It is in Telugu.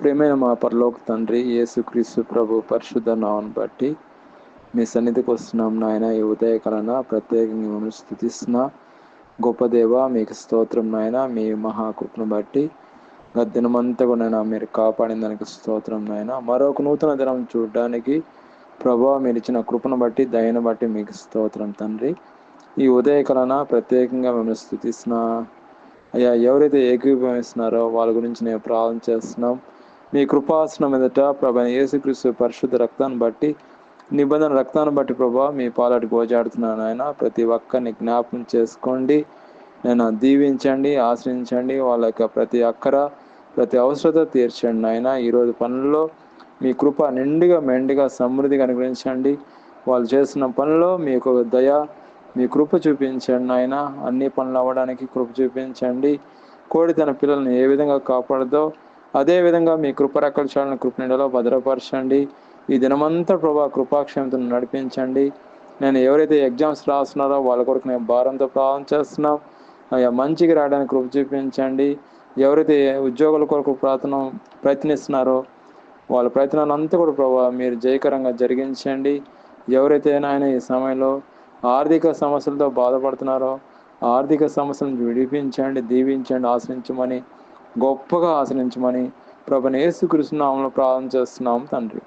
ప్రేమైన మా పరలోక తండ్రి, యేసుక్రీస్తు ప్రభు పరిశుద్ధ నామమును బట్టి మీ సన్నిధికి వస్తున్నాం నాయన. ఈ ఉదయకాలన ప్రత్యేకంగా మిమ్మల్ని స్తుతిస్తున్నా. గొప్ప దేవ, మీకు స్తోత్రం నాయన. మీ మహాకృపను బట్టి గత దినమంతా కూడా నాయన మీరు కాపాడిన దానికి స్తోత్రం నాయన. మరొక నూతన దినం చూడడానికి ప్రభా మీరు ఇచ్చిన కృపను బట్టి, దయను బట్టి మీకు స్తోత్రం తండ్రి. ఈ ఉదయకాలన ప్రత్యేకంగా మిమ్మల్ని స్తుతిస్తున్నా అయ్యా. ఎవరైతే ఏకీభవిస్తున్నారో వాళ్ళ గురించి నేను ప్రార్థన చేస్తున్నాం. మీ కృపాసనం ఎదుట ప్రభా యేసుక్రీస్తు పరిశుద్ధ రక్తాన్ని బట్టి, నిబంధన రక్తాన్ని బట్టి ప్రభా మీ పాలటి గోజాడుతున్నాను ఆయన. ప్రతి ఒక్కరిని జ్ఞాపకం చేసుకోండి, నేను దీవించండి, ఆశ్రయించండి. వాళ్ళ యొక్క ప్రతి అక్కర, ప్రతి అవసరత తీర్చండి నాయన. ఈరోజు పనుల్లో మీ కృప నిండుగా మెండుగా సమృద్ధిగా అనుగ్రహించండి. వాళ్ళు చేస్తున్న పనుల్లో మీకు దయ, మీ కృప చూపించండి నాయన. అన్ని పనులు అవ్వడానికి కృప చూపించండి. కోడి తన పిల్లల్ని ఏ విధంగా కాపాడదో అదే విధంగా మీ కృపరక్కల చాలని కృప నీడలో భద్రపరచండి. ఈ దినమంతా ప్రభా కృపాక్షేమతను నడిపించండి. నేను ఎవరైతే ఎగ్జామ్స్ రాస్తున్నారో వాళ్ళ కొరకు నేను భారంతో ప్రార్థన చేస్తున్నాం అయ్యా. మంచిగా రాయడానికి కృప చూపించండి. ఎవరైతే ఉద్యోగుల కొరకు ప్రయత్నిస్తున్నారో వాళ్ళ ప్రయత్నాలు అంతా కూడా ప్రభా మీరు జయకరంగా జరిగించండి. ఎవరైతే నాయన ఈ సమయంలో ఆర్థిక సమస్యలతో బాధపడుతున్నారో ఆర్థిక సమస్యలను విడిపించండి, దీవించండి, ఆశ్రయించమని, గొప్పగా ఆశ్రయించమని ప్రభుని యేసుక్రీస్తు నామములో ప్రార్థన చేస్తున్నాం తండ్రి.